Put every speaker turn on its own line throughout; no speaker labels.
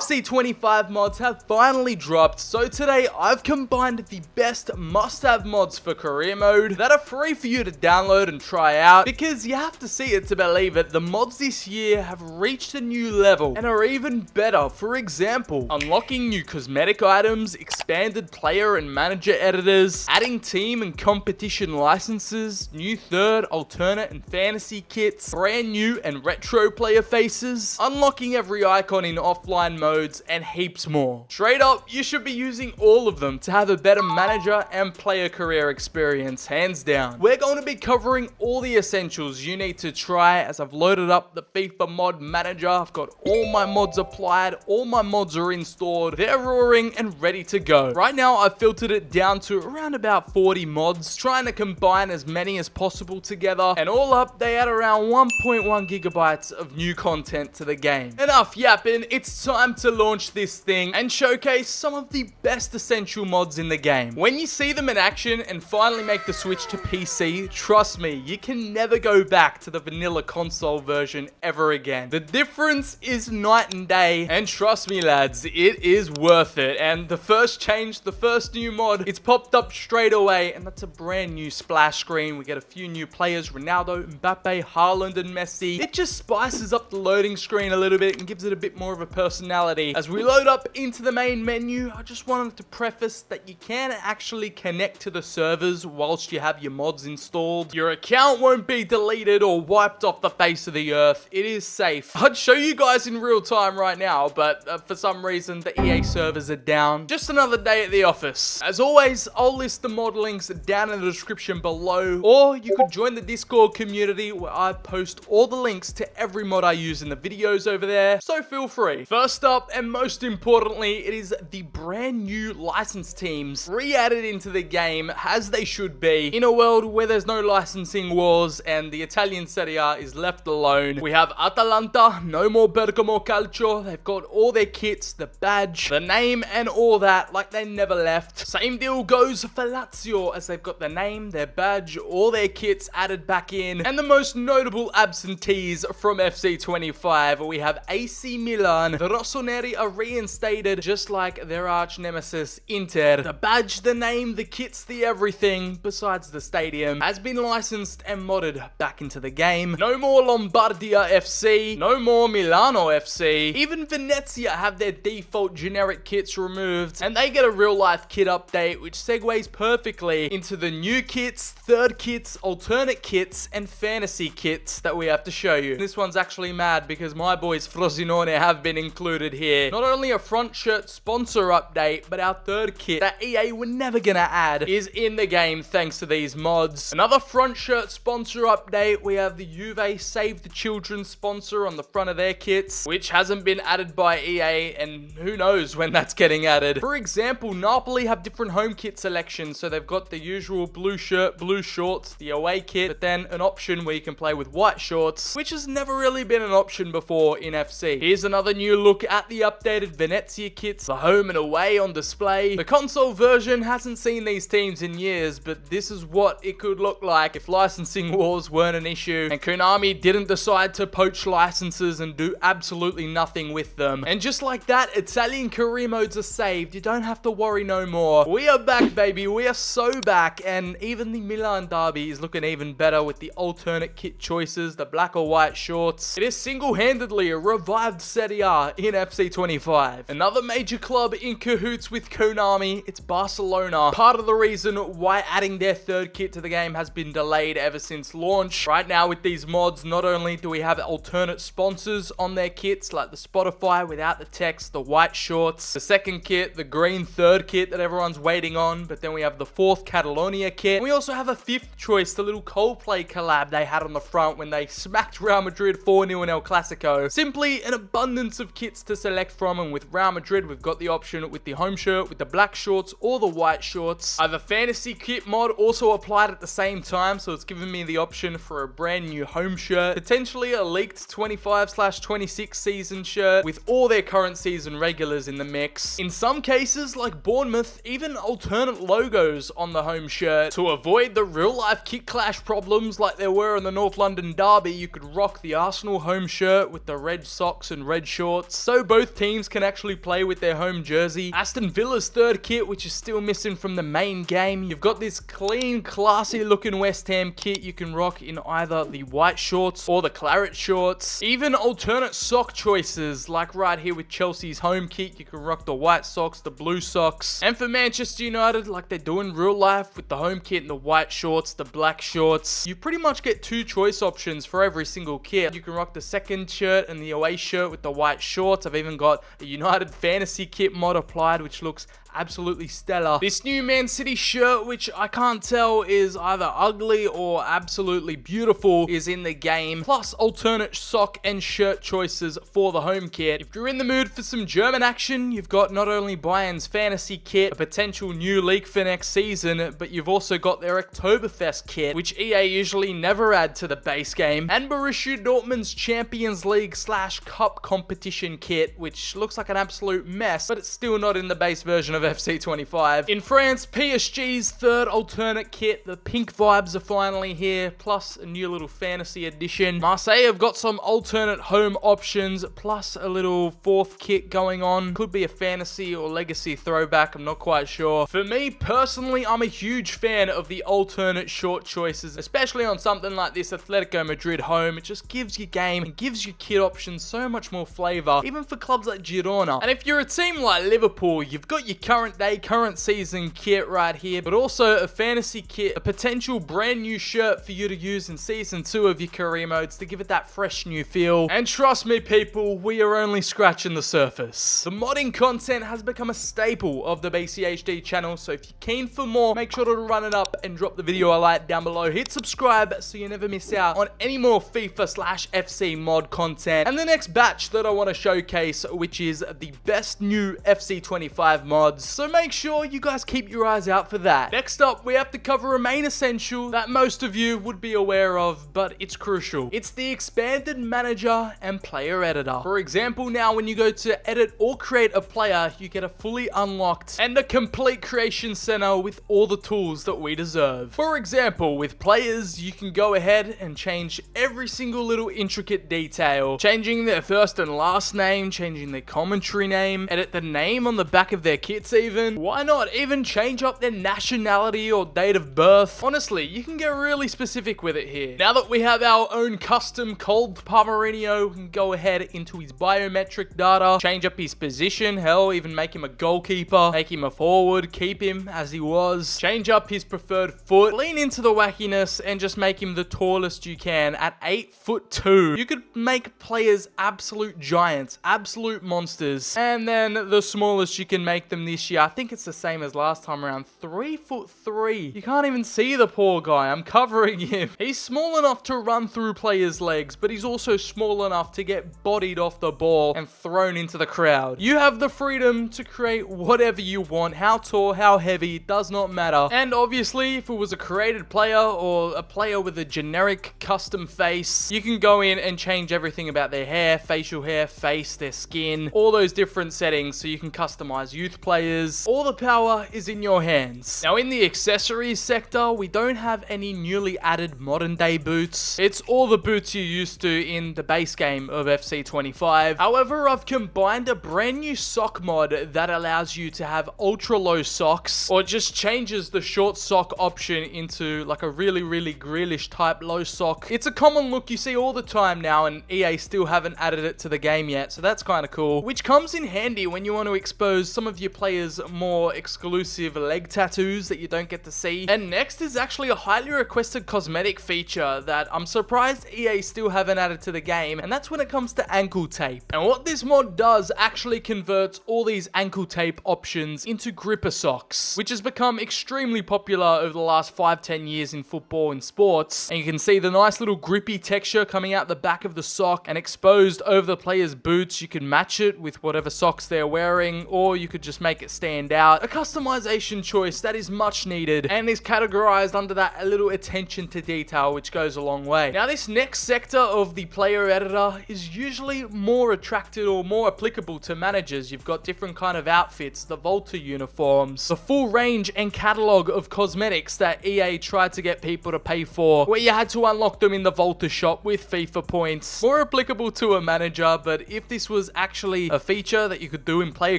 FC25 mods have finally dropped, so today I've combined the best must-have mods for career mode that are free for you to download and try out, because you have to see it to believe it. The mods this year have reached a new level and are even better. For example, unlocking new cosmetic items, expanded player and manager editors, adding team and competition licenses, new third, alternate and fantasy kits, brand new and retro player faces, unlocking every icon in offline modes, and heaps more. Straight up, you should be using all of them to have a better manager and player career experience, hands down. We're going to be covering all the essentials you need to try as I've loaded up the FIFA mod manager. I've got all my mods applied, all my mods are installed, they're roaring and ready to go. Right now, I've filtered it down to around about 40 mods, trying to combine as many as possible together, and all up, they add around 1.1 gigabytes of new content to the game. Enough yapping, it's time to launch this thing and showcase some of the best essential mods in the game. When you see them in action and finally make the switch to PC, trust me, you can never go back to the vanilla console version ever again. The difference is night and day, and trust me lads, it is worth it. And the first change, the first new mod, it's popped up straight away, and that's a brand new splash screen. We get a few new players, Ronaldo, Mbappe, Haaland and Messi. It just spices up the loading screen a little bit and gives it a bit more of a personality. As we load up into the main menu, I just wanted to preface that you can actually connect to the servers whilst you have your mods installed. Your account won't be deleted or wiped off the face of the earth. It is safe. I'd show you guys in real time right now, but for some reason the EA servers are down. Just another day at the office. As always, I'll list the mod links down in the description below, or you could join the Discord community where I post all the links to every mod I use in the videos over there, so feel free. First up, and most importantly, it is the brand new license teams re-added into the game as they should be, in a world where there's no licensing wars and the Italian Serie A is left alone. We have Atalanta, no more Bergamo Calcio. They've got all their kits, the badge, the name and all that, like they never left. Same deal goes for Lazio, as they've got the name, their badge, all their kits added back in. And the most notable absentees from FC25, we have AC Milan. The Rossoneri are reinstated, just like their arch nemesis Inter. The badge, the name, the kits, the everything, besides the stadium, has been licensed and modded back into the game. No more Lombardia FC, no more Milano FC. Even Venezia have their default generic kits removed, and they get a real life kit update, which segues perfectly into the new kits, third kits, alternate kits, and fantasy kits that we have to show you. This one's actually mad because my boys Frosinone have been included here. Not only a front shirt sponsor update, but our third kit that EA were never gonna add is in the game thanks to these mods. Another front shirt sponsor update, we have the Juve Save the Children sponsor on the front of their kits, which hasn't been added by EA, and who knows when that's getting added. For example, Napoli have different home kit selections, so they've got the usual blue shirt, blue shorts, the away kit, but then an option where you can play with white shorts, which has never really been an option before in FC. Here's another new look at the updated Venezia kits, the home and away on display. The console version hasn't seen these teams in years, but this is what it could look like if licensing wars weren't an issue and Konami didn't decide to poach licenses and do absolutely nothing with them. And just like that, Italian career modes are saved. You don't have to worry no more. We are back, baby. We are so back, and even the Milan derby is looking even better with the alternate kit choices, the black or white shorts. It is single-handedly a revived Serie A in FC25. Another major club in cahoots with Konami, it's Barcelona. Part of the reason why adding their third kit to the game has been delayed ever since launch. Right now with these mods, not only do we have alternate sponsors on their kits, like the Spotify without the text, the white shorts, the second kit, the green third kit that everyone's waiting on, but then we have the fourth Catalonia kit. And we also have a fifth choice, the little Coldplay collab they had on the front when they smacked Real Madrid 4-0 in El Clasico. Simply an abundance of kits to select from, and with Real Madrid, we've got the option with the home shirt, with the black shorts, or the white shorts. I have a fantasy kit mod also applied at the same time, so it's giving me the option for a brand new home shirt, potentially a leaked 25/26 season shirt with all their current season regulars in the mix. In some cases, like Bournemouth, even alternate logos on the home shirt. To avoid the real life kit clash problems like there were in the North London derby, you could rock the Arsenal home shirt with the red socks and red shorts. So both teams can actually play with their home jersey. Aston Villa's third kit, which is still missing from the main game. You've got this clean, classy looking West Ham kit you can rock in either the white shorts or the claret shorts. Even alternate sock choices, like right here with Chelsea's home kit, you can rock the white socks, the blue socks. And for Manchester United, like they do in real life with the home kit and the white shorts, the black shorts, you pretty much get two choice options for every single kit. You can rock the second shirt and the away shirt with the white shorts. I've even got a United Fantasy kit mod applied, which looks absolutely stellar. This new Man City shirt, which I can't tell is either ugly or absolutely beautiful, is in the game, plus alternate sock and shirt choices for the home kit. If you're in the mood for some German action, you've got not only Bayern's fantasy kit, a potential new league for next season, but you've also got their Oktoberfest kit, which EA usually never add to the base game, and Borussia Dortmund's Champions League / Cup competition kit, which looks like an absolute mess, but it's still not in the base version of FC25. In France, PSG's third alternate kit, the pink vibes are finally here, plus a new little fantasy edition. Marseille have got some alternate home options, plus a little fourth kit going on. Could be a fantasy or legacy throwback, I'm not quite sure. For me personally, I'm a huge fan of the alternate short choices, especially on something like this Atletico Madrid home. It just gives your game and gives your kit options so much more flavor, even for clubs like Girona. And if you're a team like Liverpool, you've got your current day, current season kit right here, but also a fantasy kit, a potential brand new shirt for you to use in season 2 of your career modes to give it that fresh new feel. And trust me people, we are only scratching the surface. The modding content has become a staple of the BCHD channel, so if you're keen for more, make sure to run it up and drop the video a like down below. Hit subscribe so you never miss out on any more FIFA / FC mod content. And the next batch that I want to showcase, which is the best new FC25 mods. So make sure you guys keep your eyes out for that. Next up, we have to cover a main essential that most of you would be aware of, but it's crucial. It's the expanded manager and player editor. For example, now when you go to edit or create a player, you get a fully unlocked and a complete creation center with all the tools that we deserve. For example, with players, you can go ahead and change every single little intricate detail, changing their first and last name, changing their commentary name, edit the name on the back of their kits even. Why not even change up their nationality or date of birth? Honestly, you can get really specific with it here. Now that we have our own custom cold Pomerino, we can go ahead into his biometric data, change up his position, hell, even make him a goalkeeper, make him a forward, keep him as he was, change up his preferred foot, lean into the wackiness, and just make him the tallest you can at 8'2". You could make players absolute giants, absolute monsters, and then the smallest you can make them this year, I think it's the same as last time around, 3'3". You can't even see the poor guy, I'm covering him. He's small enough to run through players' legs, but he's also small enough to get bodied off the ball and thrown into the crowd. You have the freedom to create whatever you want, how tall, how heavy, does not matter. And obviously, if it was a created player or a player with a generic custom face, you can go in and change everything about their hair, facial hair, face, their skin, all those different settings so you can customize youth players. All the power is in your hands. Now in the accessories sector, we don't have any newly added modern day boots. It's all the boots you're used to in the base game of FC25. However, I've combined a brand new sock mod that allows you to have ultra low socks, or just changes the short sock option into like a really Grealish type low sock. It's a common look you see all the time now, and EA still haven't added it to the game yet, so that's kind of cool, which comes in handy when you want to expose some of your players' more exclusive leg tattoos that you don't get to see. And next is actually a highly requested cosmetic feature that I'm surprised EA still haven't added to the game, and that's when it comes to ankle tape. And what this mod does actually converts all these ankle tape options into gripper socks, which has become extremely popular over the last 5-10 years in football and sports. And you can see the nice little grippy texture coming out the back of the sock and exposed over the player's boots. You can match it with whatever socks they're wearing, or you could just make make it stand out. A customization choice that is much needed and is categorized under that little attention to detail, which goes a long way. Now, this next sector of the player editor is usually more attracted or more applicable to managers. You've got different kind of outfits, the Volta uniforms, the full range and catalog of cosmetics that EA tried to get people to pay for, where you had to unlock them in the Volta shop with FIFA points. More applicable to a manager, but if this was actually a feature that you could do in player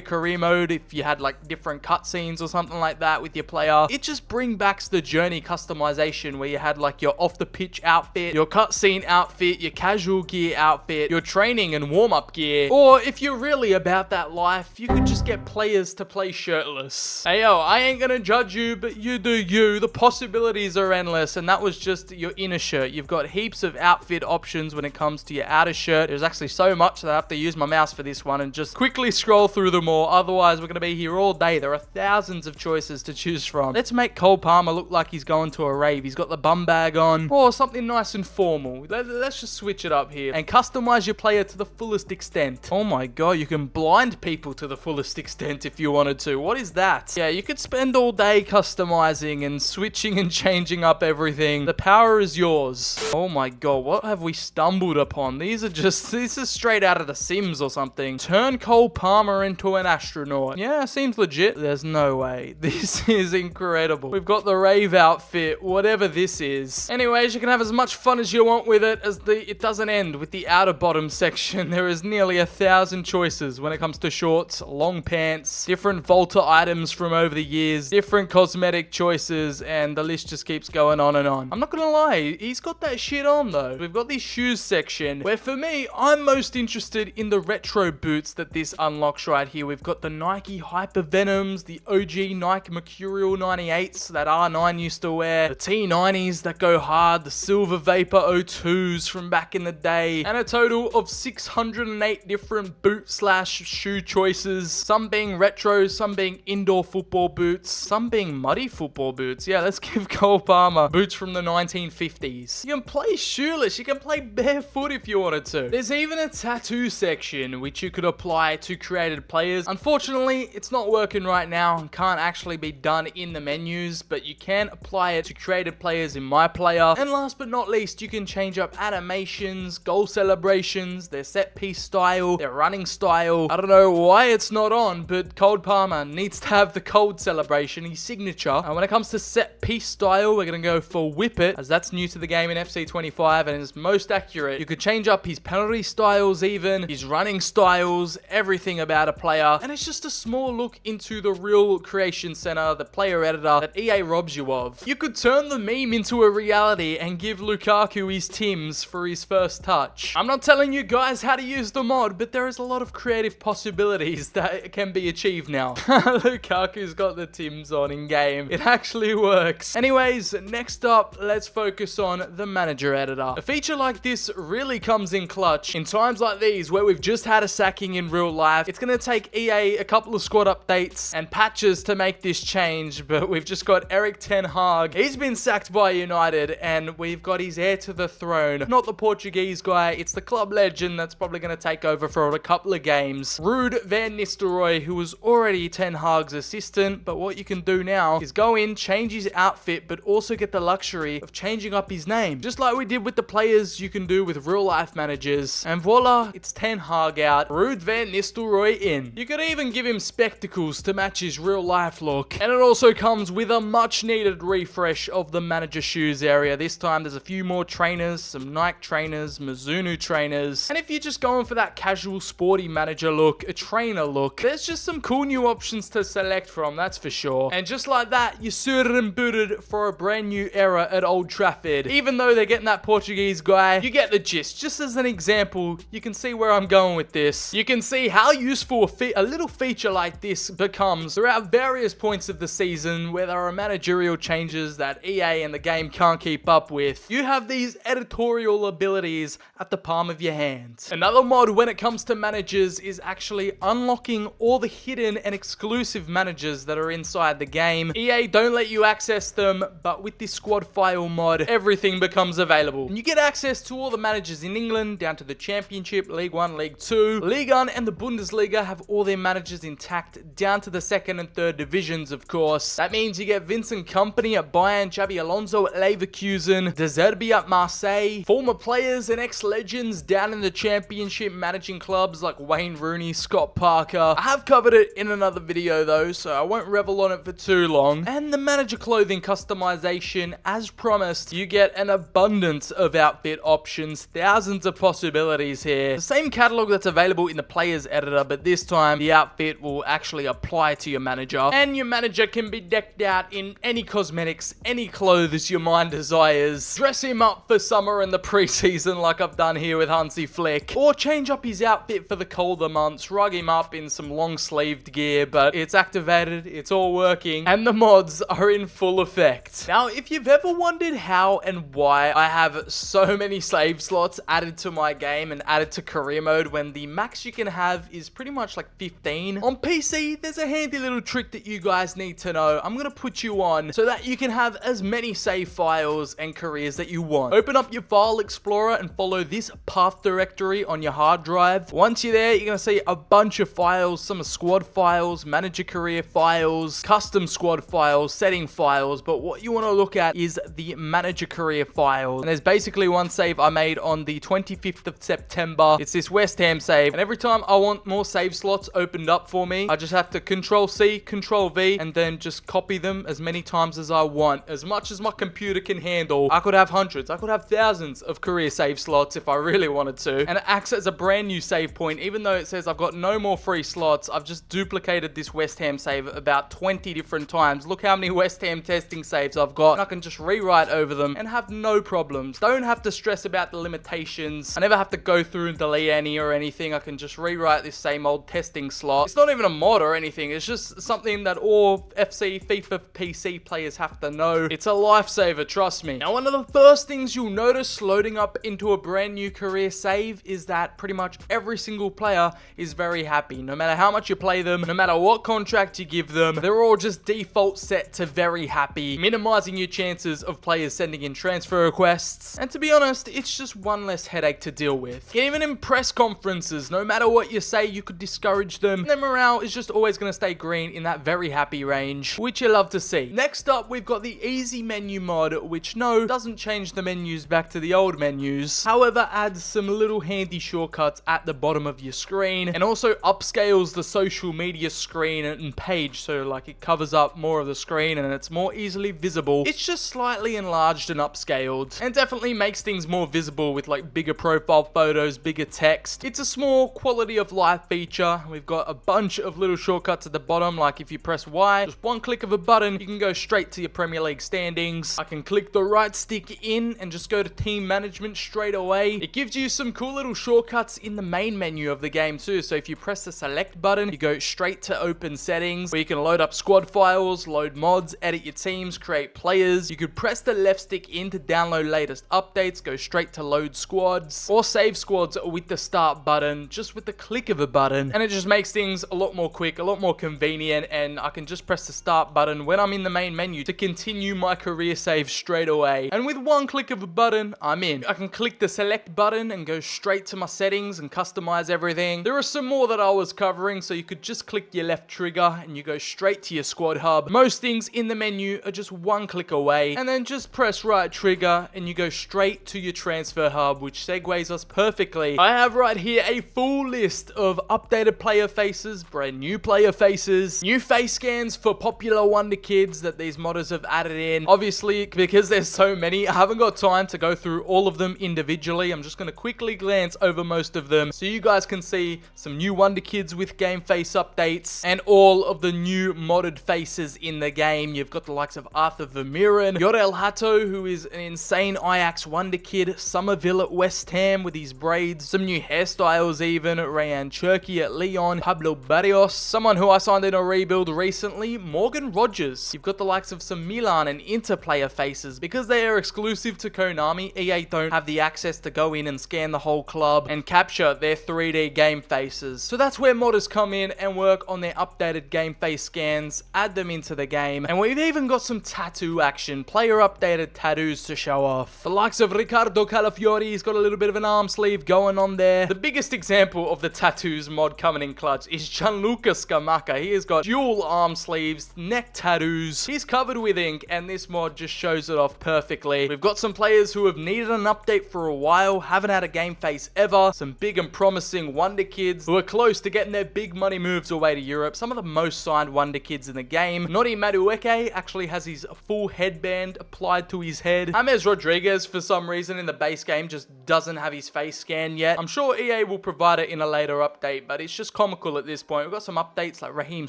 career mode, if you had like different cutscenes or something like that with your player, it just bring back the journey customization where you had like your off the pitch outfit, your cutscene outfit, your casual gear outfit, your training and warm-up gear. Or if you're really about that life, you could just get players to play shirtless. Hey yo, I ain't gonna judge you, but you do you. The possibilities are endless, and that was just your inner shirt. You've got heaps of outfit options when it comes to your outer shirt. There's actually so much that I have to use my mouse for this one and just quickly scroll through them all. Otherwise, we're gonna be here all day. There are thousands of choices to choose from. Let's make Cole Palmer look like he's going to a rave. He's got the bum bag on, or something nice and formal. Let's just switch it up here and customize your player to the fullest extent. Oh my god, you can blind people to the fullest extent if you wanted to. What is that? Yeah, you could spend all day customizing and switching and changing up everything. The power is yours. Oh my god, what have we stumbled upon? This is straight out of The Sims or something. Turn Cole Palmer into an astronaut. Yeah, seems legit. There's no way. This is incredible. We've got the rave outfit, whatever this is. Anyways, you can have as much fun as you want with it, as it doesn't end with the outer bottom section. There is nearly 1,000 choices when it comes to shorts, long pants, different Volta items from over the years, different cosmetic choices, and the list just keeps going on and on. I'm not gonna lie, he's got that shit on though. We've got the shoes section, where for me, I'm most interested in the retro boots that this unlocks right here. We've got the Nike Hyper Venoms, the OG Nike Mercurial 98s that R9 used to wear, the T90s that go hard, the Silver Vapor O2s from back in the day, and a total of 608 different boot slash shoe choices, some being retro, some being indoor football boots, some being muddy football boots. Yeah, let's give Cole Palmer boots from the 1950s. You can play shoeless, you can play barefoot if you wanted to. There's even a tattoo section which you could apply to created players. Unfortunately, it's not working right now and can't actually be done in the menus, but you can apply it to created players in My Player. And last but not least, you can change up animations, goal celebrations, their set piece style, their running style. I don't know why it's not on, but Cole Palmer needs to have the cold celebration, his signature. And when it comes to set piece style, we're going to go for Whip It, as that's new to the game in FC25 and is most accurate. You could change up his penalty styles even, his running styles, everything about a player. And it's just a small look into the real creation center, the player editor that EA robs you of. You could turn the meme into a reality and give Lukaku his Tims for his first touch. I'm not telling you guys how to use the mod, but there is a lot of creative possibilities that can be achieved now. Lukaku's got the Tims on in game. It actually works. Anyways, next up, let's focus on the manager editor. A feature like this really comes in clutch in times like these where we've just had a sacking in real life. It's going to take EA a couple of squad updates and patches to make this change, but we've just got Erik ten Hag. He's been sacked by United, and we've got his heir to the throne. Not the Portuguese guy, it's the club legend that's probably going to take over for a couple of games. Ruud van Nistelrooy, who was already Ten Hag's assistant, but what you can do now is go in, change his outfit, but also get the luxury of changing up his name. Just like we did with the players, you can do with real life managers. And voila, it's Ten Hag out, Ruud van Nistelrooy in. You could even give him spectacles to match his real life look. And it also comes with a much needed refresh of the manager shoes area. This time there's a few more trainers, some Nike trainers, Mizuno trainers. And if you're just going for that casual sporty manager look, a trainer look, there's just some cool new options to select from, that's for sure. And just like that, you're suited and booted for a brand new era at Old Trafford. Even though they're getting that Portuguese guy, you get the gist. Just as an example, you can see where I'm going with this. You can see how useful a little feature like this becomes throughout various points of the season where there are managerial changes that EA and the game can't keep up with. You have these editorial abilities at the palm of your hand. Another mod when it comes to managers is actually unlocking all the hidden and exclusive managers that are inside the game. EA don't let you access them, but with this squad file mod, everything becomes available. And you get access to all the managers in England, down to the Championship, League 1, League 2. Ligue 1 and the Bundesliga have all their managers intact stacked down to the second and third divisions, of course. That means you get Vincent Kompany at Bayern, Xabi Alonso at Leverkusen, De Zerbi at Marseille, former players and ex-legends down in the championship managing clubs like Wayne Rooney, Scott Parker. I have covered it in another video though, so I won't revel on it for too long. And the manager clothing customization, as promised, you get an abundance of outfit options, thousands of possibilities here. The same catalog that's available in the players editor, but this time the outfit will actually apply to your manager, and your manager can be decked out in any cosmetics, any clothes your mind desires. Dress him up for summer and the preseason like I've done here with Hansi Flick, or change up his outfit for the colder months, rug him up in some long sleeved gear, but it's activated, it's all working, and the mods are in full effect. Now, if you've ever wondered how and why I have so many save slots added to my game and added to career mode when the max you can have is pretty much like 15, on PC, there's a handy little trick that you guys need to know. I'm gonna put you on so that you can have as many save files and careers that you want. Open up your file explorer and follow this path directory on your hard drive. Once you're there, you're gonna see a bunch of files. Some are squad files, manager career files, custom squad files, setting files, but what you want to look at is the manager career files. And there's basically one save I made on the 25th of September. It's this West Ham save, and every time I want more save slots opened up for me, I just have to Control C, Control V, and then just copy them as many times as I want, as much as my computer can handle. I could have hundreds, I could have thousands of career save slots if I really wanted to, and it acts as a brand new save point. Even though it says I've got no more free slots, I've just duplicated this West Ham save about 20 different times. Look how many West Ham testing saves I've got, and I can just rewrite over them and have no problems. Don't have to stress about the limitations. I never have to go through and delete any or anything. I can just rewrite this same old testing slot. It's not even a mod or anything, it's just something that all FC, FIFA, PC players have to know. It's a lifesaver, trust me. Now, one of the first things you'll notice loading up into a brand new career save is that pretty much every single player is very happy. No matter how much you play them, no matter what contract you give them, they're all just default set to very happy, minimizing your chances of players sending in transfer requests. And to be honest, it's just one less headache to deal with. Even in press conferences, no matter what you say, you could discourage them. Their morale is just always going to stay green in that very happy range, which you love to see. Next up, we've got the easy menu mod, which no, doesn't change the menus back to the old menus. However, adds some little handy shortcuts at the bottom of your screen, and also upscales the social media screen and page, so like it covers up more of the screen and it's more easily visible. It's just slightly enlarged and upscaled, and definitely makes things more visible with like bigger profile photos, bigger text. It's a small quality of life feature. We've got a bunch of little shortcuts at the bottom, like if you press Y, just one click of a button, you can go straight to your Premier League standings. I can click the right stick in and just go to team management straight away. It gives you some cool little shortcuts in the main menu of the game too, so if you press the select button, you go straight to open settings, where you can load up squad files, load mods, edit your teams, create players. You could press the left stick in to download latest updates, go straight to load squads, or save squads with the start button, just with the click of a button. And it just makes things a lot more quick, a lot more convenient, and I can just press the start button when I'm in the main menu to continue my career save straight away. And with one click of a button, I'm in. I can click the select button and go straight to my settings and customize everything. There are some more that I was covering, so you could just click your left trigger and you go straight to your squad hub. Most things in the menu are just one click away, and then just press right trigger and you go straight to your transfer hub, which segues us perfectly. I have right here a full list of updated player faces, brand new player faces, new face scans for popular wonder kids that these modders have added in. Obviously, because there's so many, I haven't got time to go through all of them individually. I'm just going to quickly glance over most of them so you guys can see some new wonder kids with game face updates and all of the new modded faces in the game. You've got the likes of Arthur Vermeeren, Yorel Hato, who is an insane Ajax wonder kid, Somerville at West Ham with his braids, some new hairstyles even, Rayan Cherki at Lyon, Pablo Barrios, someone who I signed in a rebuild recently, Morgan Rogers. You've got the likes of some Milan and Inter player faces. Because they are exclusive to Konami, EA don't have the access to go in and scan the whole club and capture their 3D game faces. So that's where modders come in and work on their updated game face scans, add them into the game, and we've even got some tattoo action, player updated tattoos to show off. The likes of Riccardo Calafiori, he's got a little bit of an arm sleeve going on there. The biggest example of the tattoos mod coming in clutch is Gianluca Lucas Scamacca. He has got dual arm sleeves, neck tattoos. He's covered with ink, and this mod just shows it off perfectly. We've got some players who have needed an update for a while, haven't had a game face ever. Some big and promising wonder kids who are close to getting their big money moves away to Europe. Some of the most signed wonder kids in the game. Noni Madueke actually has his full headband applied to his head. James Rodriguez, for some reason in the base game, just doesn't have his face scanned yet. I'm sure EA will provide it in a later update, but it's just comical at this point. We've got some updates like Raheem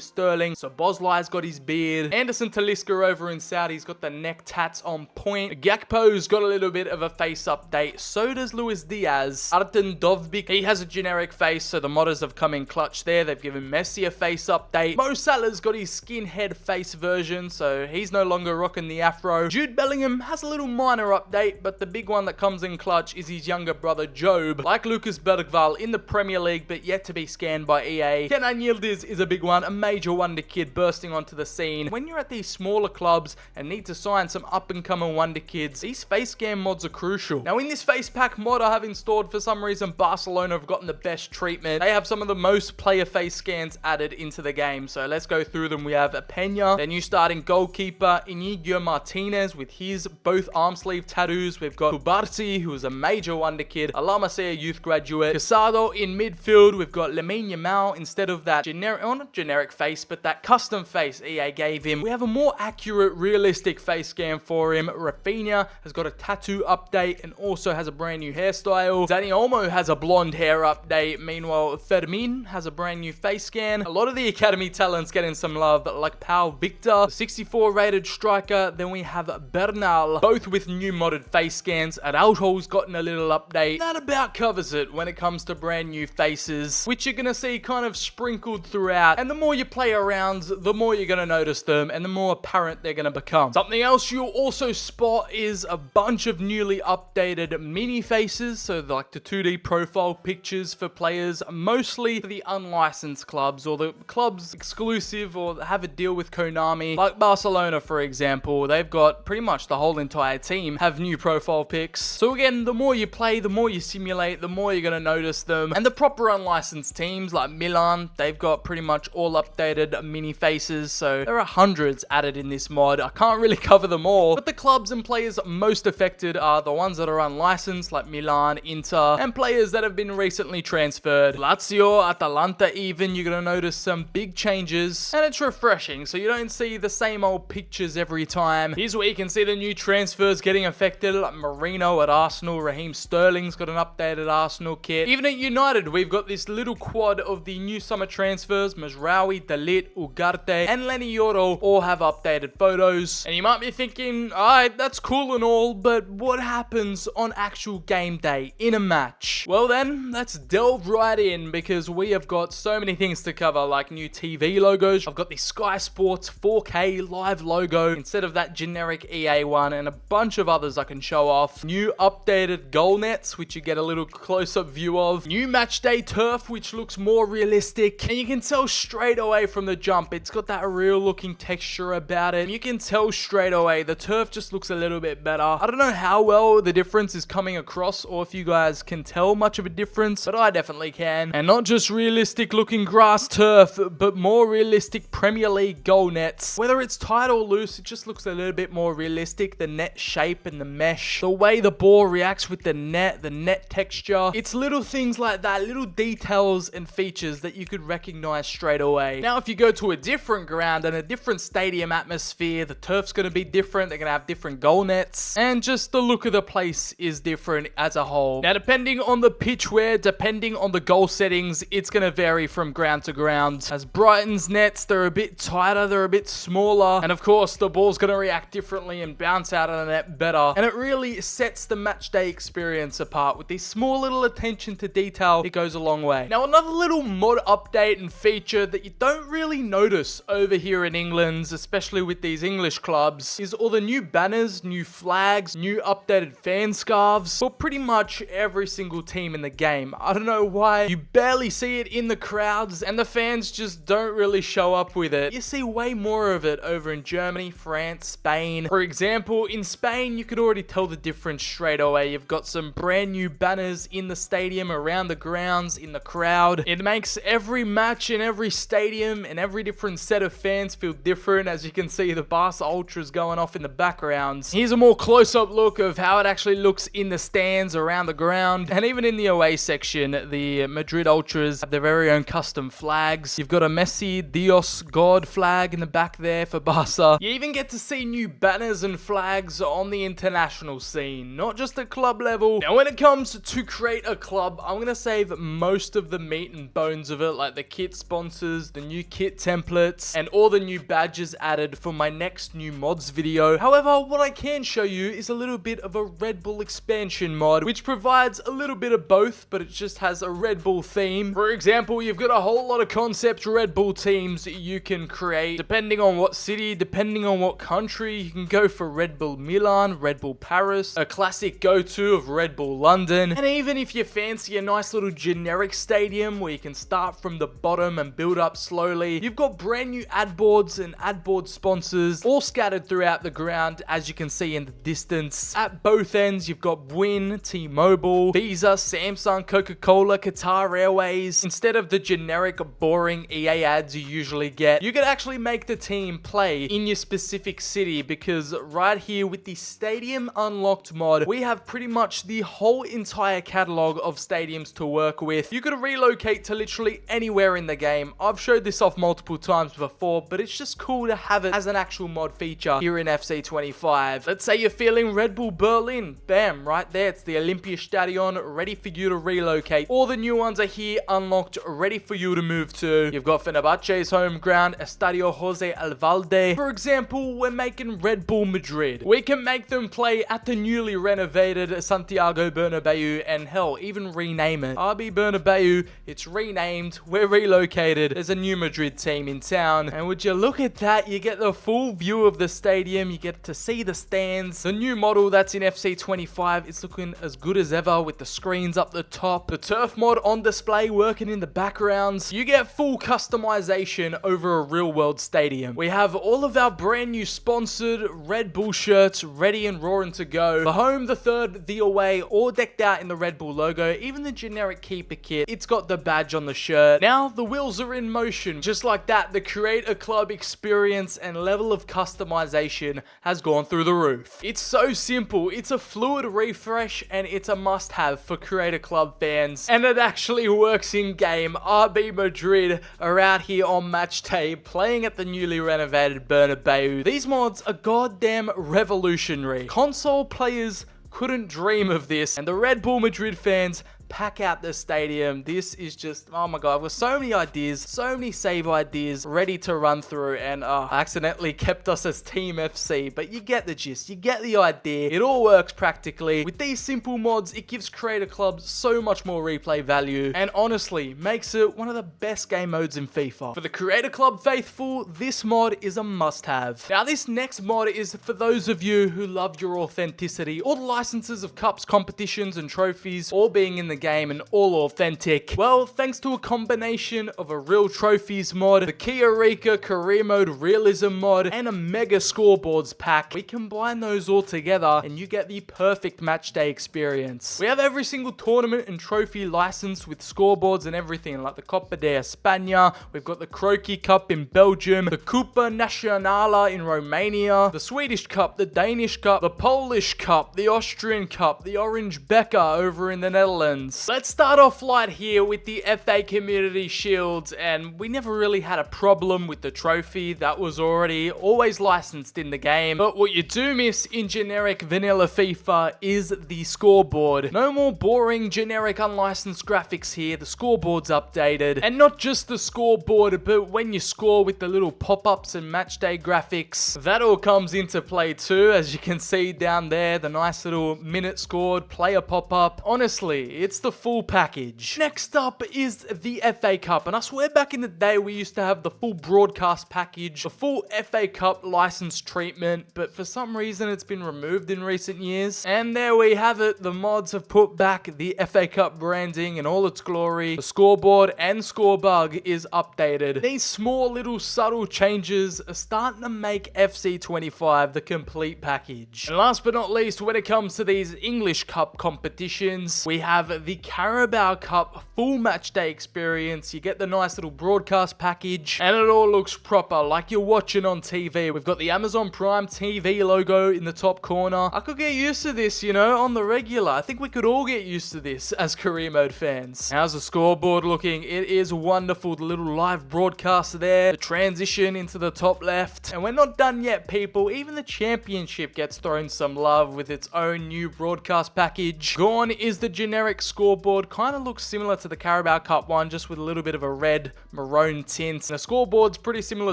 Sterling. So Boslai's got his beard. Anderson Talisca over in Saudi's got the neck tats on point. Gakpo's got a little bit of a face update. So does Luis Diaz. Arten Dovbik, he has a generic face, so the modders have come in clutch there. They've given Messi a face update. Mo Salah's got his skinhead face version, so he's no longer rocking the afro. Jude Bellingham has a little minor update, but the big one that comes in clutch is his younger brother Job. Like Lucas Bergval in the Premier League, but yet to be scanned by EA. Kenan Yildiz is a big one, a major wonder kid bursting onto the scene. When you're at these smaller clubs and need to sign some up-and-coming wonder kids, these face scan mods are crucial. Now in this face pack mod I have installed, for some reason Barcelona have gotten the best treatment. They have some of the most player face scans added into the game, so let's go through them. We have Peña, their new starting goalkeeper, Inigo Martinez with his both arm sleeve tattoos. We've got Kubarsi, who is a major wonder kid, a La Masia youth graduate. Casado in midfield. We've got Lamine Yamal instead of that generic, well, not generic face, but that custom face EA gave him. We have a more accurate, realistic face scan for him. Rafinha has got a tattoo update and also has a brand new hairstyle. Dani Olmo has a blonde hair update. Meanwhile, Fermin has a brand new face scan. A lot of the academy talents getting some love, like Pau Victor, 64 rated striker. Then we have Bernal, both with new modded face scans. Araujo's gotten a little update. That about covers it when it comes to brand new faces, which you're gonna see kind of sprinkled throughout. And the more you play around, the more you're gonna notice them and the more apparent they're gonna become. Something else you'll also spot is a bunch of newly updated mini faces, so like the 2D profile pictures for players, mostly for the unlicensed clubs or the clubs exclusive or have a deal with Konami. Like Barcelona, for example, they've got pretty much the whole entire team have new profile pics. So again, the more you play, the more you simulate, the more you're gonna notice them. And the proper unlicensed teams like Milan, they've got pretty much all updated mini faces, so there are hundreds added in this mod. I can't really cover them all, but the clubs and players most affected are the ones that are unlicensed, like Milan, Inter, and players that have been recently transferred. Lazio, Atalanta even, you're gonna notice some big changes, and it's refreshing, so you don't see the same old pictures every time. Here's where you can see the new transfers getting affected, like Marino at Arsenal. Raheem Sterling's got an updated Arsenal kit. Even at United, we've got this little quad of the new summer transfers. Mazraoui, Dalit, Ugarte, and Lenny Yoro all have updated photos. And you might be thinking, alright, that's cool and all, but what happens on actual game day in a match? Well then, let's delve right in, because we have got so many things to cover, like new TV logos. I've got the Sky Sports 4K live logo instead of that generic EA one, and a bunch of others I can show off. New updated goal nets, which you get a little close-up view of. New match day turf, which looks more realistic, and you can tell straight away from the jump, it's got that real looking texture about it. You can tell straight away the turf just looks a little bit better. I don't know how well the difference is coming across, or if you guys can tell much of a difference, but I definitely can. And not just realistic looking grass turf, but more realistic Premier League goal nets. Whether it's tight or loose, it just looks a little bit more realistic. The net shape and the mesh, the way the ball reacts with the net texture. It's little things like that, little details and features that you could recognize straight away. Now, if you go to a different ground and a different stadium atmosphere, the turf's going to be different. They're going to have different goal nets, and just the look of the place is different as a whole. Now, depending on the pitch wear, depending on the goal settings, it's going to vary from ground to ground. As Brighton's nets, they're a bit tighter, they're a bit smaller, and of course, the ball's going to react differently and bounce out of the net better. And it really sets the match day experience apart. With this small little attention to detail, it goes a long way. Now, another little mod update and feature that you don't really notice over here in England, especially with these English clubs, is all the new banners, new flags, new updated fan scarves for pretty much every single team in the game. I don't know why you barely see it in the crowds, and the fans just don't really show up with it. You see way more of it over in Germany, France, Spain. For example, in Spain, you could already tell the difference straight away. You've got some brand new banners in the stadium, around the grounds, in the crowd. It makes every match each and every stadium and every different set of fans feel different. As you can see, the Barca Ultras going off in the background. Here's a more close-up look of how it actually looks in the stands around the ground. And even in the away section, the Madrid Ultras have their very own custom flags. You've got a Messi Dios God flag in the back there for Barca. You even get to see new banners and flags on the international scene, not just at club level. Now, when it comes to create a club, I'm going to save most of the meat and bones of it, like the kit sponsors, the new kit templates, and all the new badges added for my next new mods video. However, what I can show you is a little bit of a Red Bull expansion mod, which provides a little bit of both, but it just has a Red Bull theme. For example, you've got a whole lot of concept Red Bull teams you can create, depending on what city, depending on what country. You can go for Red Bull Milan, Red Bull Paris, a classic go-to of Red Bull London, and even if you fancy a nice little generic stadium where you can start from the bottom and build up slowly, you've got brand new ad boards and ad board sponsors all scattered throughout the ground, as you can see in the distance. At both ends, you've got Win, T-Mobile, Visa, Samsung, Coca-Cola, Qatar Airways. Instead of the generic, boring EA ads you usually get, you could actually make the team play in your specific city, because right here with the Stadium Unlocked mod, we have pretty much the whole entire catalog of stadiums to work with. You could relocate to literally anywhere in the game. I've showed this off multiple times before, but it's just cool to have it as an actual mod feature here in FC25. Let's say you're feeling Red Bull Berlin. Bam, right there. It's the Olympiastadion, ready for you to relocate. All the new ones are here, unlocked, ready for you to move to. You've got Fenerbahce's home ground, Estadio Jose Alvalde. For example, we're making Red Bull Madrid. We can make them play at the newly renovated Santiago Bernabeu, and hell, even rename it. RB Bernabeu, it's renamed, we're relocated, there's a new Madrid team in town, and would you look at that, you get the full view of the stadium, you get to see the stands. The new model that's in FC25, it's looking as good as ever with the screens up the top, the turf mod on display working in the backgrounds. You get full customization over a real world stadium. We have all of our brand new sponsored Red Bull shirts ready and roaring to go. The home, the third, the away, all decked out in the Red Bull logo, even the generic keeper kit, it's got the badge on the shirt. Now the wheels are in motion. Just like that, the Create a Club experience and level of customization has gone through the roof. It's so simple, it's a fluid refresh, and it's a must-have for Create a Club fans, and it actually works in game. RB Madrid are out here on match day playing at the newly renovated Bernabeu. These mods are goddamn revolutionary. Console players couldn't dream of this, and the Red Bull Madrid fans pack out the stadium. This is just, oh my god, I've got so many ideas, so many save ideas ready to run through, and I accidentally kept us as Team FC, but you get the gist, you get the idea. It all works practically. With these simple mods, it gives Create a Club so much more replay value, and honestly, makes it one of the best game modes in FIFA. For the Create a Club faithful, this mod is a must-have. Now, this next mod is for those of you who love your authenticity. All the licenses of cups, competitions, and trophies, all being in the game and all authentic. Well, thanks to a combination of a real trophies mod, the Kia Rika career mode realism mod, and a mega scoreboards pack, we combine those all together and you get the perfect match day experience. We have every single tournament and trophy licensed with scoreboards and everything, like the Copa de España, we've got the Croquis Cup in Belgium, the Coupa Nacionala in Romania, the Swedish Cup, the Danish Cup, the Polish Cup, the Austrian Cup, the Orange Becker over in the Netherlands. Let's start off light here with the FA Community Shields, and we never really had a problem with the trophy. That was already always licensed in the game, but what you do miss in generic vanilla FIFA is the scoreboard. No more boring generic unlicensed graphics here. The scoreboard's updated, and not just the scoreboard, but when you score with the little pop-ups and matchday graphics, that all comes into play too. As you can see down there, the nice little minute scored player pop-up. Honestly, it's the full package. Next up is the FA Cup, and I swear back in the day we used to have the full broadcast package, the full FA Cup license treatment, but for some reason it's been removed in recent years. And there we have it, the mods have put back the FA Cup branding in all its glory. The scoreboard and scorebug is updated. These small little subtle changes are starting to make FC25 the complete package. And last but not least, when it comes to these English Cup competitions, we have the Carabao Cup full match day experience. You get the nice little broadcast package, and it all looks proper, like you're watching on TV. We've got the Amazon Prime TV logo in the top corner. I could get used to this, you know, on the regular. I think we could all get used to this as career mode fans. How's the scoreboard looking? It is wonderful. The little live broadcast there, the transition into the top left. And we're not done yet, people. Even the championship gets thrown some love with its own new broadcast package. Gone is the generic scoreboard. Kind of looks similar to the Carabao Cup one, just with a little bit of a red maroon tint. And the scoreboard's pretty similar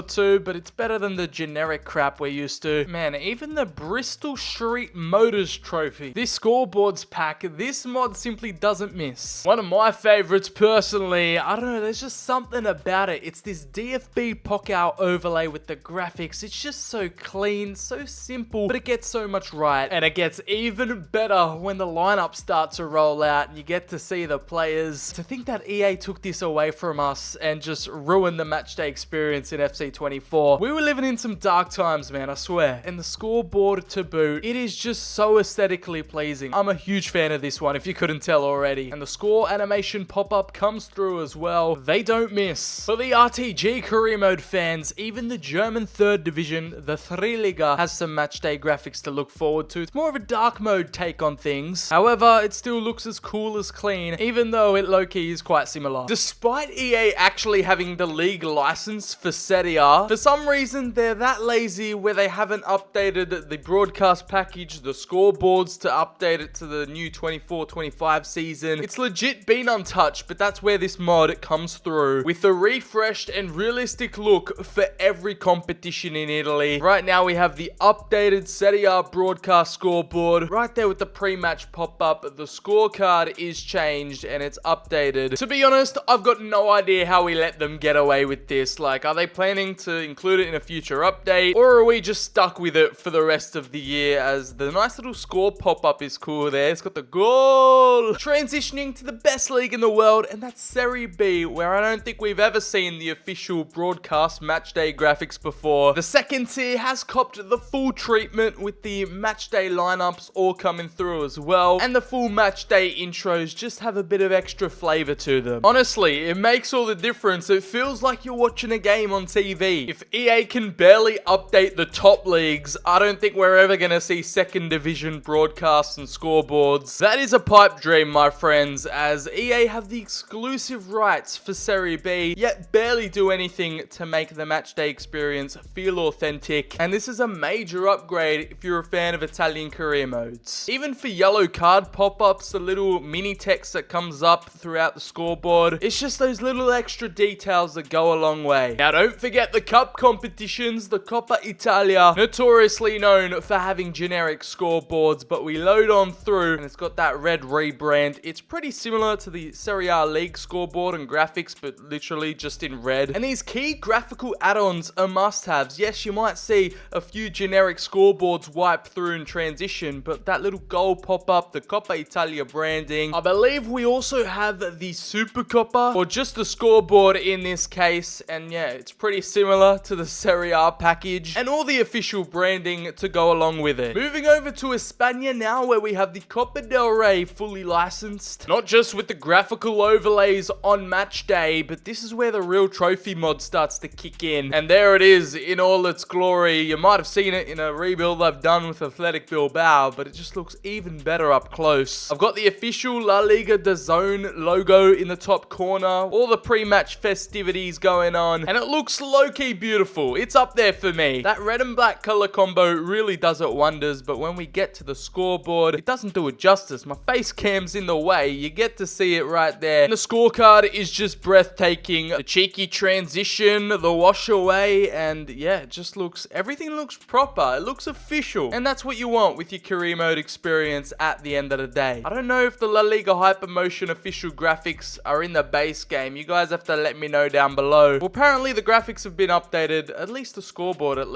too, but it's better than the generic crap we're used to. Man, even the Bristol Street Motors trophy. This scoreboards pack, this mod simply doesn't miss. One of my favorites personally, I don't know, there's just something about it. It's this DFB Pokal overlay with the graphics. It's just so clean, so simple, but it gets so much right. And it gets even better when the lineup starts to roll out and you get to see the players. To think that EA took this away from us and just ruined the matchday experience in FC25. We were living in some dark times, man, I swear. And the scoreboard to boot, it is just so aesthetically pleasing. I'm a huge fan of this one, if you couldn't tell already. And the score animation pop-up comes through as well. They don't miss. For the RTG career mode fans, even the German 3rd division, the 3 Liga, has some matchday graphics to look forward to. It's more of a dark mode take on things. However, it still looks as cool as clean, even though it low-key is quite similar. Despite EA actually having the league license for Serie A, for some reason they're that lazy where they haven't updated the broadcast package, the scoreboards, to update it to the new 24-25 season. It's legit been untouched, but that's where this mod comes through with a refreshed and realistic look for every competition in Italy. Right now we have the updated Serie A broadcast scoreboard right there with the pre-match pop-up. The scorecard is changed and it's updated. To be honest, I've got no idea how we let them get away with this. Like, are they planning to include it in a future update, or are we just stuck with it for the rest of the year? As the nice little score pop-up is cool there. It's got the goal. Transitioning to the best league in the world, and that's Serie B, where I don't think we've ever seen the official broadcast matchday graphics before. The second tier has copped the full treatment with the matchday lineups all coming through as well, and the full matchday intros just have a bit of extra flavor to them. Honestly, it makes all the difference. It feels like you're watching a game on TV. If EA can barely update the top leagues, I don't think we're ever gonna see 2nd division broadcasts and scoreboards. That is a pipe dream, my friends, as EA have the exclusive rights for Serie B, yet barely do anything to make the matchday experience feel authentic. And this is a major upgrade if you're a fan of Italian career modes. Even for yellow card pop-ups, the little mini text that comes up throughout the scoreboard, it's just those little extra details that go a long way. Now don't forget the cup competitions, the Coppa Italia, notoriously known for having generic scoreboards, but we load on through and it's got that red rebrand. It's pretty similar to the Serie A League scoreboard and graphics, but literally just in red. And these key graphical add-ons are must-haves. Yes, you might see a few generic scoreboards wipe through in transition, but that little goal pop-up, the Coppa Italia branding. I believe we also have the Super Coppa, or just the scoreboard in this case, and yeah, it's pretty similar to the Serie A package, and all the official branding to go along with it. Moving over to España now, where we have the Copa del Rey fully licensed, not just with the graphical overlays on match day, but this is where the real trophy mod starts to kick in, and there it is in all its glory. You might have seen it in a rebuild I've done with Athletic Bilbao, but it just looks even better up close. I've got the official La Liga DAZN logo in the top corner, all the pre-match festivities going on, and it looks low-key beautiful. It's up there for me. That red and black color combo really does it wonders, but when we get to the scoreboard, it doesn't do it justice. My face cam's in the way. You get to see it right there. And the scorecard is just breathtaking. The cheeky transition, the wash away, and yeah, it just looks, everything looks proper. It looks official. And that's what you want with your career mode experience at the end of the day. I don't know if the La Liga Hypermotion official graphics are in the base game. You guys have to let me know down below. Well, apparently the graphics have been updated, at least the scoreboard at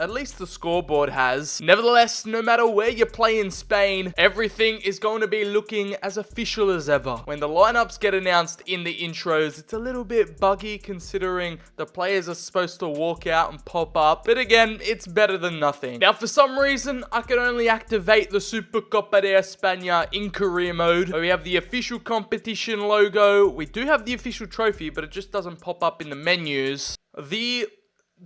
least the scoreboard has. Nevertheless, no matter where you play in Spain, everything is going to be looking as official as ever. When the lineups get announced in the intros, it's a little bit buggy considering the players are supposed to walk out and pop up, but again, it's better than nothing. Now, for some reason, I can only activate the Super Copa de España in career mode, where we have have the official competition logo. We do have the official trophy, but it just doesn't pop up in the menus.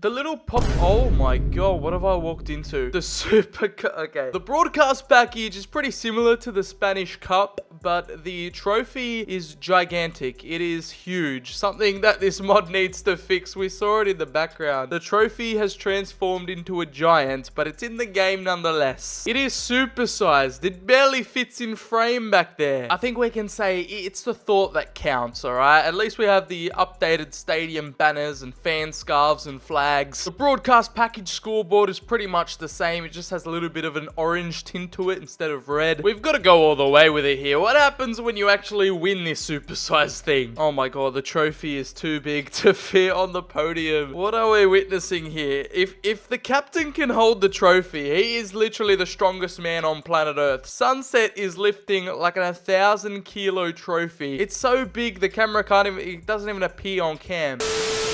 The little pop... Oh my god, what have I walked into? The super... Okay. The broadcast package is pretty similar to the Spanish Cup, but the trophy is gigantic. It is huge. Something that this mod needs to fix. We saw it in the background. The trophy has transformed into a giant, but it's in the game nonetheless. It is supersized. It barely fits in frame back there. I think we can say it's the thought that counts, alright? At least we have the updated stadium banners and fan scarves and flags. The broadcast package scoreboard is pretty much the same. It just has a little bit of an orange tint to it instead of red. We've got to go all the way with it here. What happens when you actually win this supersized thing? Oh my god, the trophy is too big to fit on the podium. What are we witnessing here? If the captain can hold the trophy, he is literally the strongest man on planet Earth. Sunset is lifting like an 1,000-kilo trophy. It's so big the camera can't even... It doesn't even appear on cam.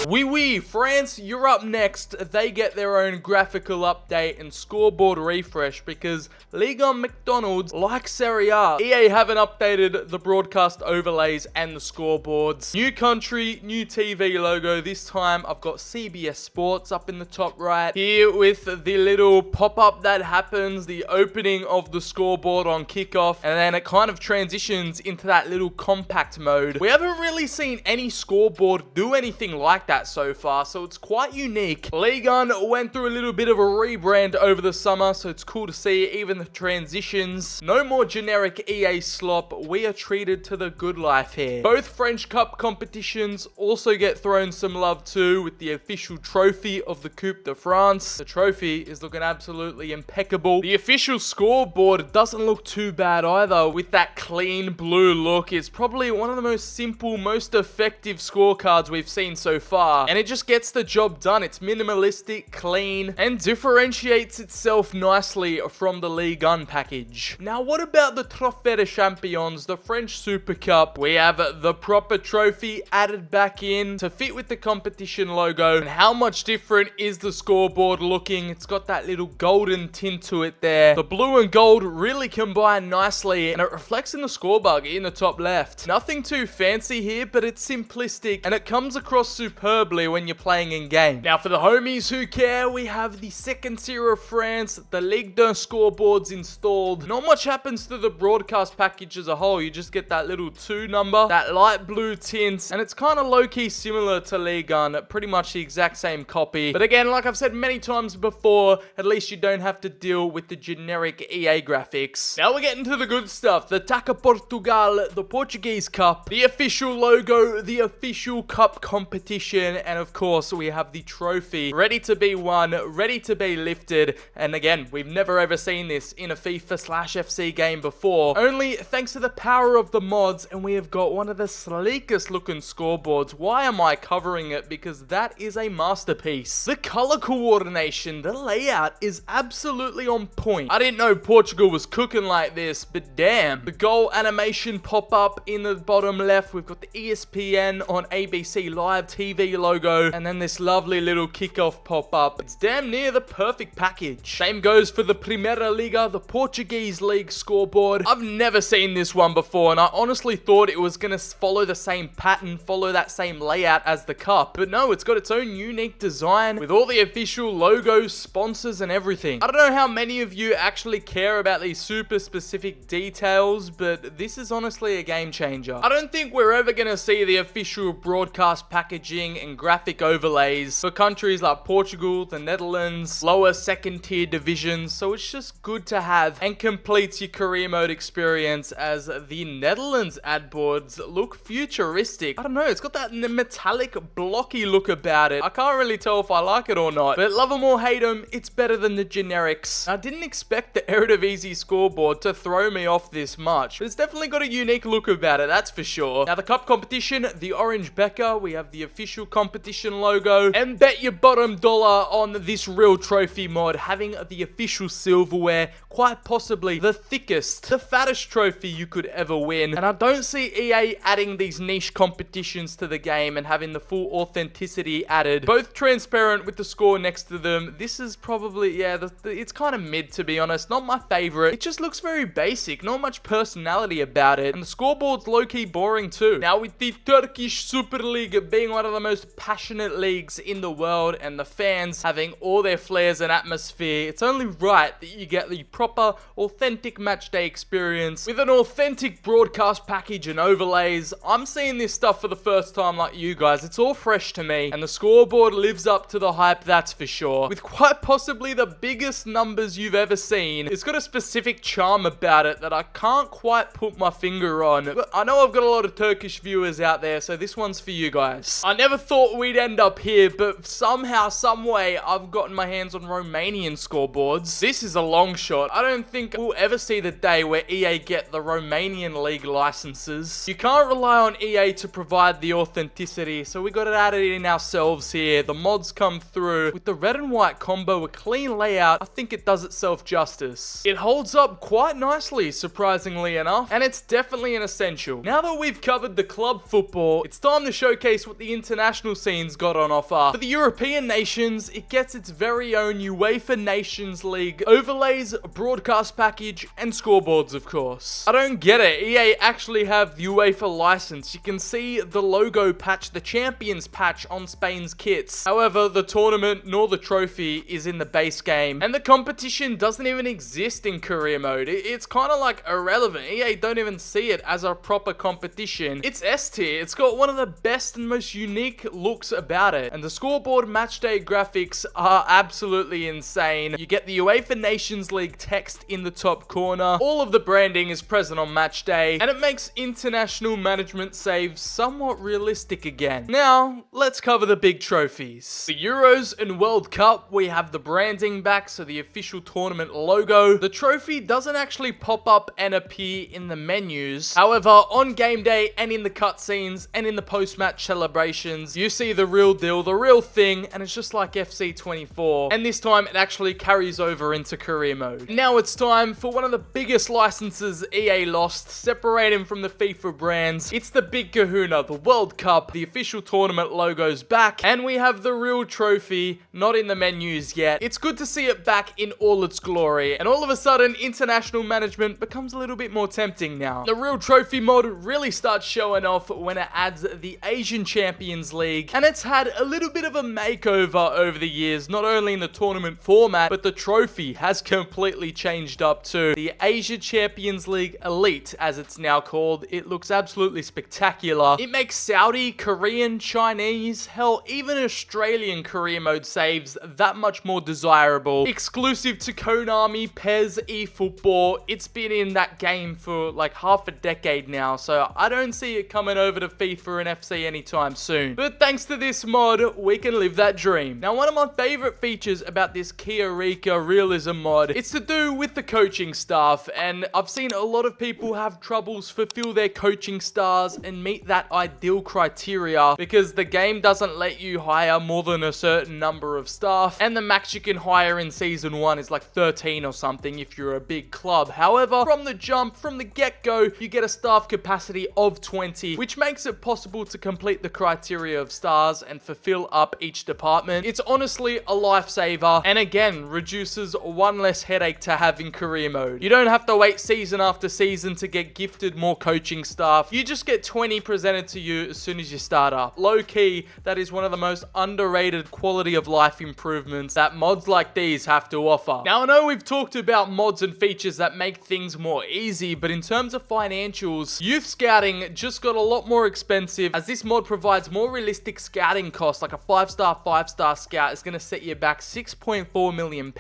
Oui, France, you're up next. They get their own graphical update and scoreboard refresh because Liga McDonald's, like Serie A, EA haven't updated the broadcast overlays and the scoreboards. New country, new TV logo. This time I've got CBS Sports up in the top right here with the little pop-up that happens, the opening of the scoreboard on kickoff, and then it kind of transitions into that little compact mode. We haven't really seen any scoreboard do anything like that so far, so it's quite unique. Ligue 1 went through a little bit of a rebrand over the summer, so it's cool to see even the transitions. No more generic EA slop. We are treated to the good life here. Both French Cup competitions also get thrown some love too with the official trophy of the Coupe de France. The trophy is looking absolutely impeccable. The official scoreboard doesn't look too bad either with that clean blue look. It's probably one of the most simple, most effective scorecards we've seen so far. And it just gets the job done. It's minimalistic, clean, and differentiates itself nicely from the Ligue 1 package. Now, what about the Trophée des Champions, the French Super Cup? We have the proper trophy added back in to fit with the competition logo. And how much different is the scoreboard looking? It's got that little golden tint to it there. The blue and gold really combine nicely, and it reflects in the scorebug in the top left. Nothing too fancy here, but it's simplistic, and it comes across superbly when you're playing in game. Now for the homies who care, we have the second tier of France, the Ligue 1 scoreboards installed. Not much happens to the broadcast package as a whole. You just get that little 2 number, that light blue tint, and it's kind of low-key similar to Ligue 1, pretty much the exact same copy. But again, like I've said many times before, at least you don't have to deal with the generic EA graphics. Now we're getting to the good stuff. The Taça Portugal, the Portuguese Cup, the official logo, the official cup competition, and of course we have the trophy ready to be won, ready to be lifted. And again, we've never ever seen this in a FIFA/FC game before, only thanks to the power of the mods, and we have got one of the sleekest looking scoreboards. Why am I covering it? Because that is a masterpiece. The color coordination, the layout is absolutely on point. I didn't know Portugal was cooking like this, but damn. The goal animation pop up in the bottom left. We've got the ESPN on ABC Live TV logo, and then this lovely little kickoff pop-up. It's damn near the perfect package. Same goes for the Primeira Liga, the Portuguese League scoreboard. I've never seen this one before, and I honestly thought it was gonna follow the same pattern, follow that same layout as the cup. But no, it's got its own unique design with all the official logos, sponsors, and everything. I don't know how many of you actually care about these super specific details, but this is honestly a game changer. I don't think we're ever gonna see the official broadcast packaging and graphic overlays for countries like Portugal, the Netherlands, lower second tier divisions, so it's just good to have and completes your career mode experience as the Netherlands ad boards look futuristic. I don't know, it's got that metallic blocky look about it. I can't really tell if I like it or not, but love them or hate them, it's better than the generics. I didn't expect the Eredivisie scoreboard to throw me off this much, but it's definitely got a unique look about it, that's for sure. Now the cup competition, the orange Becca, we have the official official competition logo, and bet your bottom dollar on this real trophy mod having the official silverware, quite possibly the thickest, the fattest trophy you could ever win. And I don't see EA adding these niche competitions to the game and having the full authenticity added. Both transparent with the score next to them. This is probably, yeah, it's kind of mid, to be honest. Not my favorite. It just looks very basic, not much personality about it, and the scoreboard's low-key boring too. Now, with the Turkish Super League being one of the most passionate leagues in the world and the fans having all their flares and atmosphere, it's only right that you get the proper, authentic matchday experience with an authentic broadcast package and overlays. I'm seeing this stuff for the first time like you guys. It's all fresh to me, and the scoreboard lives up to the hype, that's for sure. With quite possibly the biggest numbers you've ever seen. It's got a specific charm about it that I can't quite put my finger on. But I know I've got a lot of Turkish viewers out there, so this one's for you guys. I never thought we'd end up here, but somehow, someway, I've gotten my hands on Romanian scoreboards. This is a long shot. I don't think we'll ever see the day where EA get the Romanian league licenses. You can't rely on EA to provide the authenticity, so we got to add it in ourselves here. The mods come through with the red and white combo, a clean layout. I think it does itself justice. It holds up quite nicely, surprisingly enough, and it's definitely an essential. Now that we've covered the club football, it's time to showcase what the international scene's got on offer. For the European nations, it gets its very own UEFA Nations League overlays, broadcast package, and scoreboards, of course. I don't get it. EA actually have the UEFA license. You can see the logo patch, the Champions patch on Spain's kits. However, the tournament nor the trophy is in the base game, and the competition doesn't even exist in career mode. It's kind of like irrelevant. EA don't even see it as a proper competition. It's S tier. It's got one of the best and most unique looks about it, and the scoreboard matchday graphics are absolutely insane. You get the UEFA Nations League text in the top corner. All of the branding is present on matchday, and it makes international management saves somewhat realistic again. Now, let's cover the big trophies. The Euros and World Cup, we have the branding back, so the official tournament logo. The trophy doesn't actually pop up and appear in the menus. However, on game day and in the cutscenes and in the post-match celebrations, you see the real deal, the real thing, and it's just like FC25. And this time, it actually carries over into career mode. Now it's time for one of the biggest licenses EA lost, separating from the FIFA brands. It's the big kahuna, the World Cup. The official tournament logo's back, and we have the real trophy, not in the menus yet. It's good to see it back in all its glory, and all of a sudden, international management becomes a little bit more tempting now. The real trophy mod really starts showing off when it adds the Asian Champions League, and it's had a little bit of a makeover over the years, not only in the tournament format, but the trophy has completely changed up too. The Asia Champions League Elite, as it's now called, it looks absolutely spectacular. It makes Saudi, Korean, Chinese, hell, even Australian career mode saves that much more desirable. Exclusive to Konami, PES, eFootball, it's been in that game for like half a decade now, so I don't see it coming over to FIFA and FC anytime soon. But thanks to this mod, we can live that dream. Now, one of my favorite features about this Kia Rika realism mod, it's to do with the coaching staff, and I've seen a lot of people have troubles fulfill their coaching stars and meet that ideal criteria because the game doesn't let you hire more than a certain number of staff, and the max you can hire in season 1 is like 13 or something if you're a big club. However, from the jump, from the get-go, you get a staff capacity of 20, which makes it possible to complete the criteria of stars and fulfill up each department. It's honestly a lifesaver, and again, reduces one less headache to have in career mode. You don't have to wait season after season to get gifted more coaching staff. You just get 20 presented to you as soon as you start up. Low key, that is one of the most underrated quality of life improvements that mods like these have to offer. Now, I know we've talked about mods and features that make things more easy, but in terms of financials, youth scouting just got a lot more expensive as this mod provides more realistic scouting costs. Like a 5-star scout is going to set you back £6.4 million.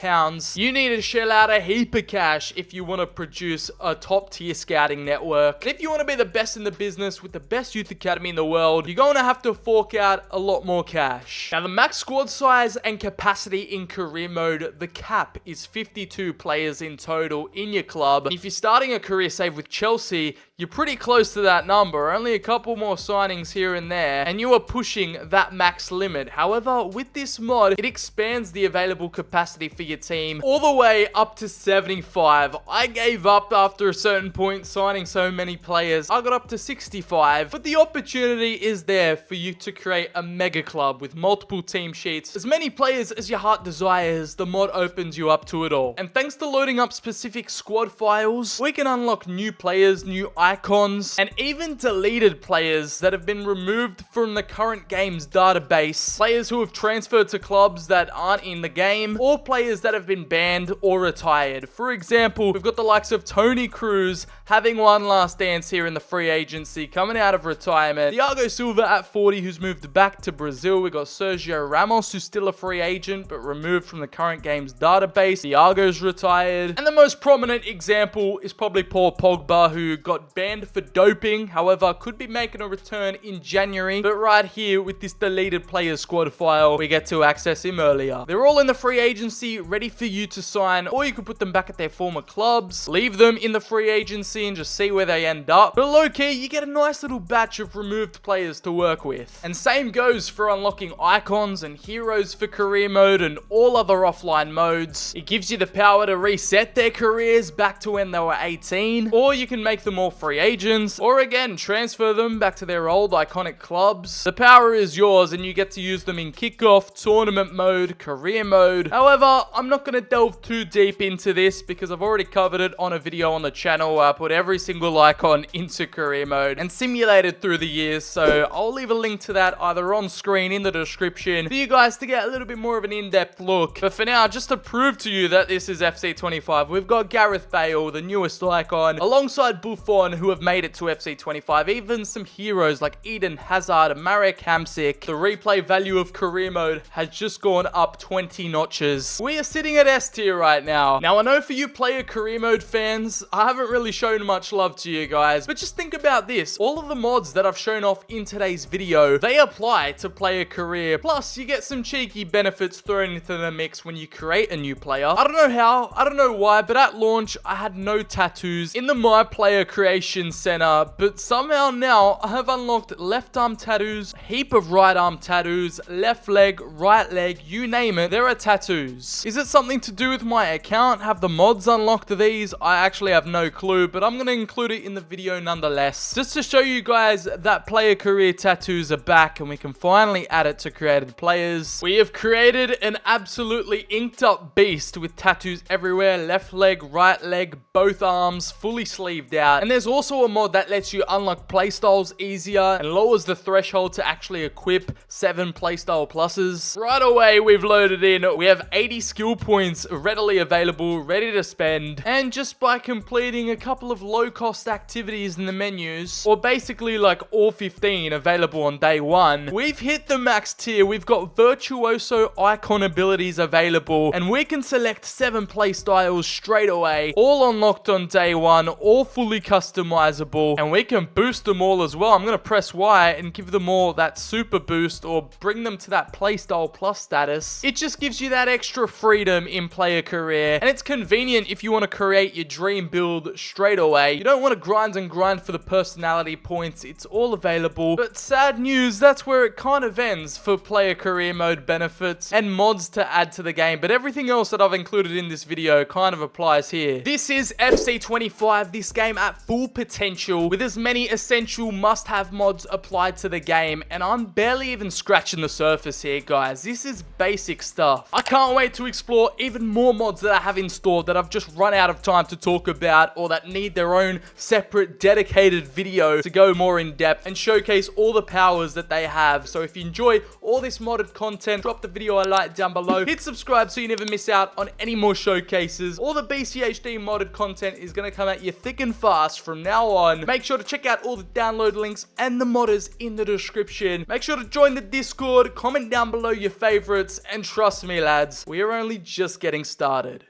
You need to shell out a heap of cash if you want to produce a top tier scouting network. And if you want to be the best in the business with the best youth academy in the world, you're going to have to fork out a lot more cash. Now, the max squad size and capacity in career mode, the cap is 52 players in total in your club. And if you're starting a career save with Chelsea, you're pretty close to that number. Only a couple more signings here and there, and you are pushing that max limit. However, with this mod, it expands the available capacity for your team all the way up to 75. I gave up after a certain point signing so many players. I got up to 65, but the opportunity is there for you to create a mega club with multiple team sheets. As many players as your heart desires, the mod opens you up to it all. And thanks to loading up specific squad files, we can unlock new players, new icons, and even deleted players that have been removed from the current game's database. Players who have transferred to clubs that aren't in the game, or players that have been banned or retired. For example, we've got the likes of Tony Cruz having one last dance here in the free agency, coming out of retirement. Thiago Silva at 40, who's moved back to Brazil. We got Sergio Ramos, who's still a free agent, but removed from the current game's database. Thiago's retired. And the most prominent example is probably Paul Pogba, who got banned for doping. However, could be making a return in January. But right here, with this deleted players squad file, we get to access him earlier. They're all in the free agency, ready for you to sign, or you can put them back at their former clubs, leave them in the free agency and just see where they end up. But low-key, you get a nice little batch of removed players to work with. And same goes for unlocking icons and heroes for career mode and all other offline modes. It gives you the power to reset their careers back to when they were 18, or you can make them all free agents, or again, transfer them back to their old iconic clubs. The power is yours and you get to use them in kickoff, tournament mode, career mode. However, I'm not going to delve too deep into this because I've already covered it on a video on the channel where I put every single icon into career mode and simulated through the years, so I'll leave a link to that either on screen in the description for you guys to get a little bit more of an in-depth look. But for now, just to prove to you that this is FC25, we've got Gareth Bale, the newest icon, alongside Buffon, who have made it to FC25, even some heroes like Eden Hazard and Marek Hamsik. The replay value of career mode has just gone up 20 notches. We are sitting at S tier right now. Now, I know for you player career mode fans, I haven't really shown much love to you guys, but just think about this. All of the mods that I've shown off in today's video, they apply to player career. Plus, you get some cheeky benefits thrown into the mix when you create a new player. I don't know how, I don't know why, but at launch, I had no tattoos in the My Player Creation Center, but somehow now I have unlocked left arm tattoos, a heap of right arm tattoos, left leg, right leg, you name it, there are tattoos. Is it something to do with my account? Have the mods unlocked these? I actually have no clue, but I'm going to include it in the video nonetheless, just to show you guys that player career tattoos are back and we can finally add it to created players. We have created an absolutely inked up beast with tattoos everywhere, left leg, right leg, both arms, fully sleeved out. And there's also a mod that lets you unlock playstyles easier and lowers the threshold to actually equip 7 playstyle pluses. Right away, we've loaded in. We have 80 skill points readily available, ready to spend. And just by completing a couple of low cost activities in the menus, or basically like all 15 available on day 1, we've hit the max tier. We've got virtuoso icon abilities available, and we can select 7 playstyles straight away, all unlocked on day 1, all fully customizable, and we can boost them all as well. I'm going to press Y and give them all that super boost or bring them to that playstyle plus status. It just gives you that extra freedom in player career, and it's convenient if you want to create your dream build straight away. You don't want to grind and grind for the personality points. It's all available. But sad news, that's where it kind of ends for player career mode benefits and mods to add to the game, but everything else that I've included in this video kind of applies here. This is FC25, this game at full potential with as many essential must-have mods applied to the game, and I'm barely even scratching the surface here, guys. This is basic stuff. I can't wait to explore even more mods that I have installed that I've just run out of time to talk about, or that need their own separate dedicated video to go more in depth and showcase all the powers that they have. So if you enjoy all this modded content, drop the video a like down below, hit subscribe so you never miss out on any more showcases. All the BCHD modded content is going to come at you thick and fast from now on. Make sure to check out all the download links and the modders in the description. Make sure to join the Discord, comment down below your favorites, and trust me lads, we are only just getting started.